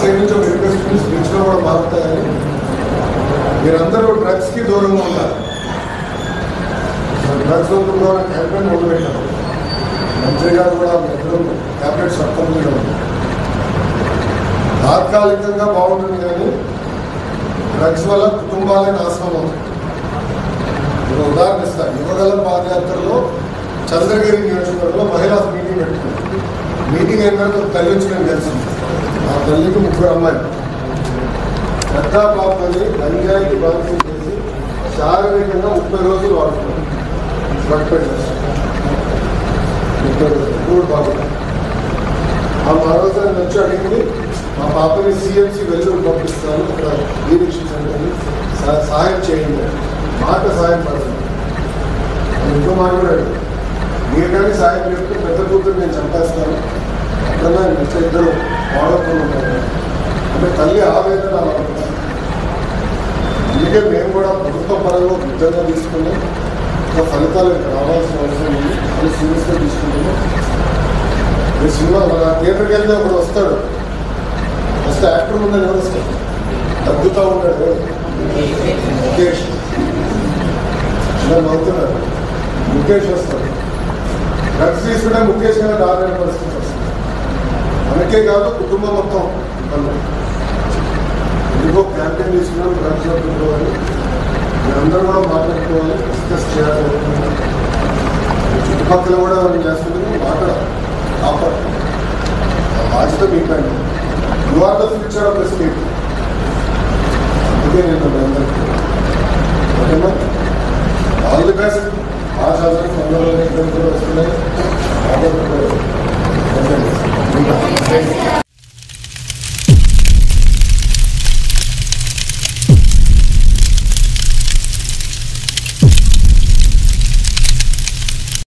Side నుంచి ఒక request స్పీచ్లో కూడా మారుతాయని మీరందరూ డ్రగ్స్కి దూరంగా ఉన్నారు. డ్రగ్స్ వద్దు క్యాంపెయిన్ మొదలుపెట్టారు. మంత్రి గారు కూడా ఇద్దరు ట్యాబ్లెట్స్ అర్థంగా ఉంది. తాత్కాలికంగా బాగుంటుంది కానీ డ్రగ్స్ వల్ల కుటుంబాలే నాశనం అవుతుంది. ఒక ఉదాహరణ ఇస్తాను. యువగలం పాదయాత్రలో చంద్రగిరి నియోజకవర్గంలో మహిళా మీటింగ్ పెట్టుకుంది. మీటింగ్ అయిన తర్వాత తల్లి వచ్చి నేను తెలిసింది. ఆ తల్లికి 3 అమ్మాయిలు. పెద్ద పాపని గంజాయికి బాధ్యత చేసి శారీరకంగా 30 రోజులు వాడుతున్నారు. డ్రగ్ పెట్టేసి 30 రోజులు బాగుంది. ఆ మరోసారి వచ్చి అడిగింది, మా పాపని సిఎంసి వెల్లూరు పంపిస్తాను, ఇక్కడ డీరెక్షన్ సెంటర్ని సహాయం చేయండి. మాట సహాయం పడుతుంది. ఇంకో మాట్లాడాడు, మీరు కానీ సాయం చెప్తే పెద్ద కూతురు నేను చంపేస్తాను, అట్లా మిగతా ఇద్దరు వాడకుండా ఉంటారు అంటే తల్లి ఆవేదన అలా ఉంటుంది. అందుకే మేము కూడా ప్రభుత్వ పరంగా ఉద్యోగంగా తీసుకుని ఫలితాలు రావాల్సిన అవసరం ఉంది. అది సీరియస్గా తీసుకుంటున్నాం. ఈ సినిమా మన థియేటర్కి వెళ్తే ఒకడు వస్తాడు, వస్తే యాక్టర్ ముందని ఎవరు వస్తాడు, తగ్గుతూ ఉంటాడు. ముఖేష్ ఇలా నవ్వుతున్నాడు. ముఖేష్ వస్తాడు. డ్రగ్స్ తీసుకుంటే ముఖేష్ గారు రాలేని పరిస్థితి వస్తుంది. మనకే కాదు కుటుంబం మొత్తం ఎందుకో క్యాంపెయిన్ తీసుకున్నాం. డ్రగ్స్ పెట్టుకోవాలి, మీరందరూ కూడా మాట్లాడుకోవాలి, డిస్కస్ చేయాలి. చుట్టుపక్కల కూడా మనం చేస్తుంది మాట్లాడాలి, కాపాడు. బాధ్యత మీకండి. You are the future of the state. అందుకే నేను అందరికీ ఓకేనా, ఆల్ ది బెస్ట్.